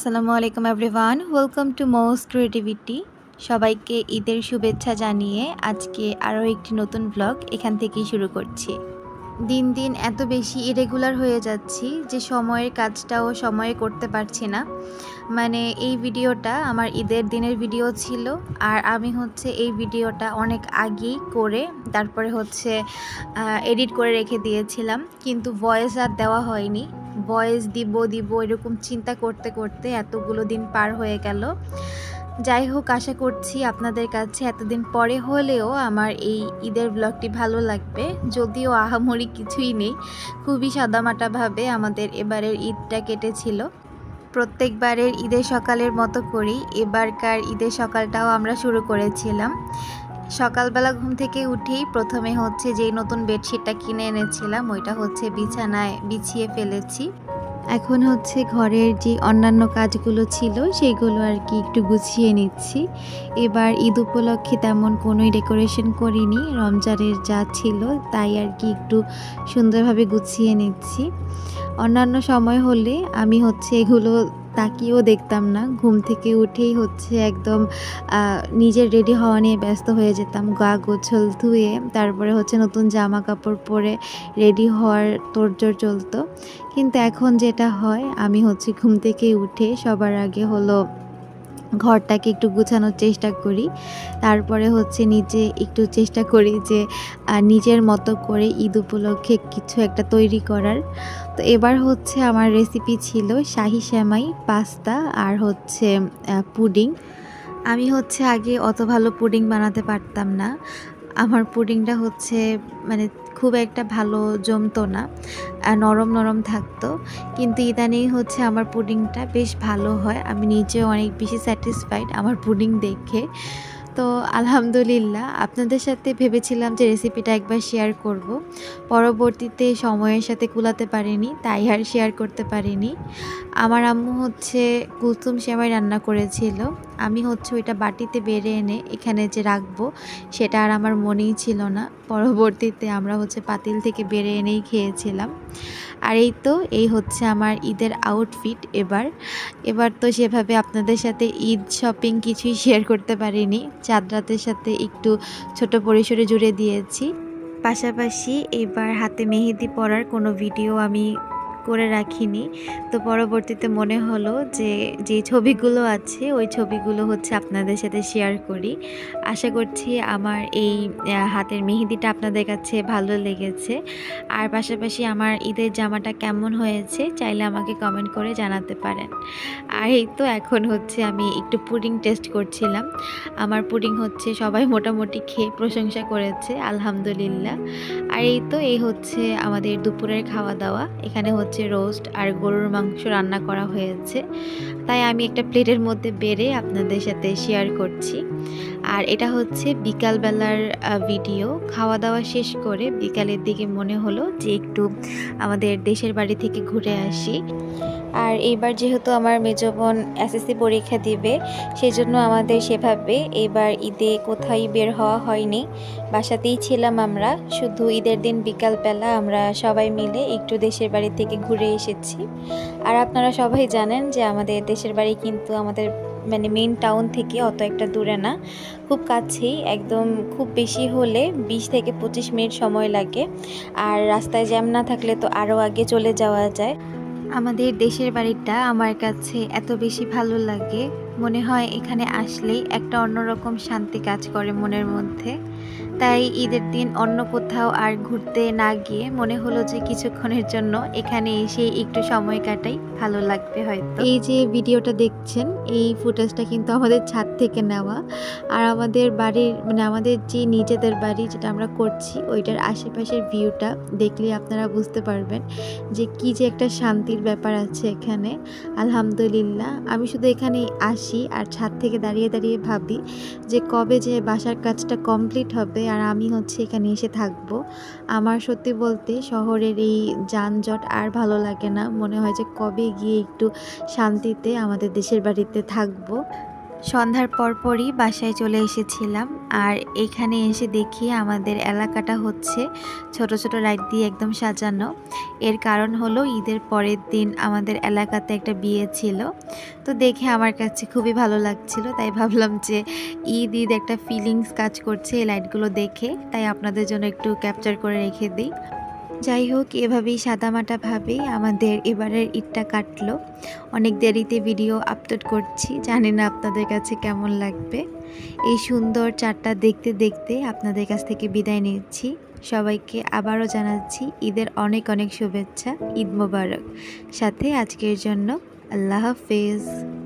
আসসালামু আলাইকুম everyone, welcome to মোস creativity. সবাইকে ঈদের শুভেচ্ছা জানিয়ে আজকে আরও একটি নতুন ব্লগ এখান থেকেই শুরু করছি। দিন দিন এত বেশি ইরেগুলার হয়ে যাচ্ছি যে সময়ের কাজটাও সময়ে করতে পারছি না। মানে এই ভিডিওটা আমার ঈদের দিনের ভিডিও ছিল, আর আমি এই ভিডিওটা অনেক আগেই করে তারপরে এডিট করে রেখে দিয়েছিলাম, কিন্তু ভয়েস আর দেওয়া হয়নি। ভয়েস দিব এরকম চিন্তা করতে করতে এতগুলো দিন পার হয়ে গেল। যাই হোক, আশা করছি আপনাদের কাছে এতদিন পরে হলেও আমার এই ঈদের ব্লগটি ভালো লাগবে। যদিও আহামরি কিছুই নেই, খুবই সাদামাটাভাবে আমাদের এবারের ঈদটা কেটেছিল। প্রত্যেকবারের ঈদের সকালের মতো করেই এবারকার ঈদের সকালটাও আমরা শুরু করেছিলাম। সকালবেলা ঘুম থেকে উঠেই প্রথমে যেই নতুন বেডশিটটা কিনে এনেছিলাম ওইটা বিছানায় বিছিয়ে ফেলেছি। এখন ঘরের যে অন্যান্য কাজগুলো ছিল সেইগুলো আর কি একটু গুছিয়ে নিচ্ছি। এবার ঈদ উপলক্ষে তেমন কোনোই ডেকোরেশন করিনি, রমজানের যা ছিল তাই আর কি একটু সুন্দরভাবে গুছিয়ে নিচ্ছি। অন্যান্য সময় হলে আমি এগুলো তাকিয়েও দেখতাম না, ঘুম থেকে উঠেই একদম নিজের রেডি হওয়া নিয়ে ব্যস্ত হয়ে যেতাম। গা গোছল ধুয়ে তারপরে নতুন জামা কাপড় পরে রেডি হওয়ার তোড়জোড় চলতো। কিন্তু এখন যেটা হয়, আমি ঘুম থেকে উঠে সবার আগে ঘরটাকে একটু গুছানোর চেষ্টা করি। তারপরে নিজে একটু চেষ্টা করি যে নিজের মতো করে ঈদ উপলক্ষে কিছু একটা তৈরি করার। তো এবার আমার রেসিপি ছিল শাহি সেমাই, পাস্তা আর পুডিং। আমি আগে অত ভালো পুডিং বানাতে পারতাম না। আমার পুডিংটা মানে খুব একটা ভালো জমতো না, নরম নরম থাকতো। কিন্তু ইদানিং আমার পুডিংটা বেশ ভালো হয়, আমি নিজেও অনেক বেশি স্যাটিসফাইড আমার পুডিং দেখে। তো আলহামদুলিল্লাহ, আপনাদের সাথে ভেবেছিলাম যে রেসিপিটা একবার শেয়ার করব, পরবর্তীতে সময়ের সাথে কুলাতে পারিনি, তাই আর শেয়ার করতে পারিনি। আমার আম্মু কুলসুম সেমাই রান্না করেছিল। আমি ওইটা বাটিতে বেড়ে এনে এখানে যে রাখবো সেটা আর আমার মনেই ছিল না। পরবর্তীতে আমরা পাতিল থেকে বেড়ে এনেই খেয়েছিলাম। আর এই আমার ঈদের আউটফিট। এবার তো সেভাবে আপনাদের সাথে ঈদ শপিং কিছুই শেয়ার করতে পারিনি, চাঁদ রাতের সাথে একটু ছোট পরিসরে জুড়ে দিয়েছি। পাশাপাশি এবার হাতে মেহেদি পরার কোনো ভিডিও আমি করে রাখিনি। তো পরবর্তীতে মনে হলো যে ছবিগুলো আছে ওই ছবিগুলো আপনাদের সাথে শেয়ার করি। আশা করছি আমার এই হাতের মেহেদিটা আপনাদের কাছে ভালো লেগেছে। আর পাশাপাশি আমার ঈদের জামাটা কেমন হয়েছে চাইলে আমাকে কমেন্ট করে জানাতে পারেন। আর এখন আমি একটু পুডিং টেস্ট করছিলাম। আমার পুডিং সবাই মোটামুটি খেয়ে প্রশংসা করেছে, আলহামদুলিল্লাহ। আর এই আমাদের দুপুরের খাওয়া দাওয়া। এখানে রোস্ট আর গরুর মাংস রান্না করা হয়েছে, তাই আমি একটা প্লেটের মধ্যে বেড়ে আপনাদের সাথে শেয়ার করছি। আর এটা বিকালবেলার ভিডিও। খাওয়া দাওয়া শেষ করে বিকালের দিকে মনে হলো যে একটু আমাদের দেশের বাড়ি থেকে ঘুরে আসি। আর এইবার যেহেতু আমার মেজো বোন এসএসসি পরীক্ষা দিবে, সেজন্য আমাদের সেভাবে এবার ঈদে কোথায় বের হওয়া হয়নি, বাসাতেই ছিলাম আমরা। শুধু ঈদের দিন বিকালবেলা আমরা সবাই মিলে একটু দেশের বাড়ি থেকে ঘুরে এসেছি। আর আপনারা সবাই জানেন যে আমাদের দেশের বাড়ি কিন্তু আমাদের মানে মেইন টাউন থেকে অত একটা দূরে না, খুব কাছেই, একদম খুব বেশি হলে 20 থেকে 25 মিনিট সময় লাগে। আর রাস্তায় জ্যাম না থাকলে তো আরও আগে চলে যাওয়া যায়। আমাদের দেশের বাড়িটা আমার কাছে এত বেশি ভালো লাগে, মনে হয় এখানে আসলেই একটা অন্যরকম শান্তি কাজ করে মনের মধ্যে। তাই ঈদের দিন অন্য কোথাও আর ঘুরতে না গিয়ে মনে হলো যে কিছুক্ষণের জন্য এখানে এসে একটু সময় কাটাই, ভালো লাগবে হয়তো। এই যে ভিডিওটা দেখছেন, এই ফুটেজটা কিন্তু আমাদের ছাদ থেকে নেওয়া। আর আমাদের বাড়ির মানে আমাদের যে নিজেদের বাড়ি যেটা আমরা করছি ওইটার আশেপাশের ভিউটা দেখলে আপনারা বুঝতে পারবেন যে কি যে একটা শান্তির ব্যাপার আছে এখানে। আলহামদুলিল্লাহ, আমি শুধু এখানে আসি আর ছাদ থেকে দাঁড়িয়ে দাঁড়িয়ে ভাবি যে কবে যে বাসার কাজটা কমপ্লিট হবে আর আমি এখানে এসে থাকবো। আমার সত্যি বলতে শহরের এই যানজট আর ভালো লাগে না, মনে হয় যে কবে গিয়ে একটু শান্তিতে আমাদের দেশের বাড়িতে থাকবো। সন্ধ্যার পরপরই বাসায় চলে এসেছিলাম। আর এখানে এসে দেখি আমাদের এলাকাটা হচ্ছে ছোট ছোট লাইট দিয়ে একদম সাজানো। এর কারণ হলো ঈদের পরের দিন আমাদের এলাকাতে একটা বিয়ে ছিল। তো দেখে আমার কাছে খুবই ভালো লাগছিল, তাই ভাবলাম যে ঈদ ঈদ একটা ফিলিংস কাজ করছে এই লাইটগুলো দেখে, তাই আপনাদের জন্য একটু ক্যাপচার করে রেখে দিই। যাই হোক, এভাবেই সাদামাটাভাবেই আমাদের এবারের ঈদটা কাটলো। অনেক দেরিতে ভিডিও আপলোড করছি, জানি না আপনাদের কাছে কেমন লাগবে। এই সুন্দর চাঁদটা দেখতে দেখতে আপনাদের কাছ থেকে বিদায় নিচ্ছি। সবাইকে আবারও জানাচ্ছি ঈদের অনেক অনেক শুভেচ্ছা। ঈদ মোবারক। সাথে আজকের জন্য আল্লাহ হাফেজ।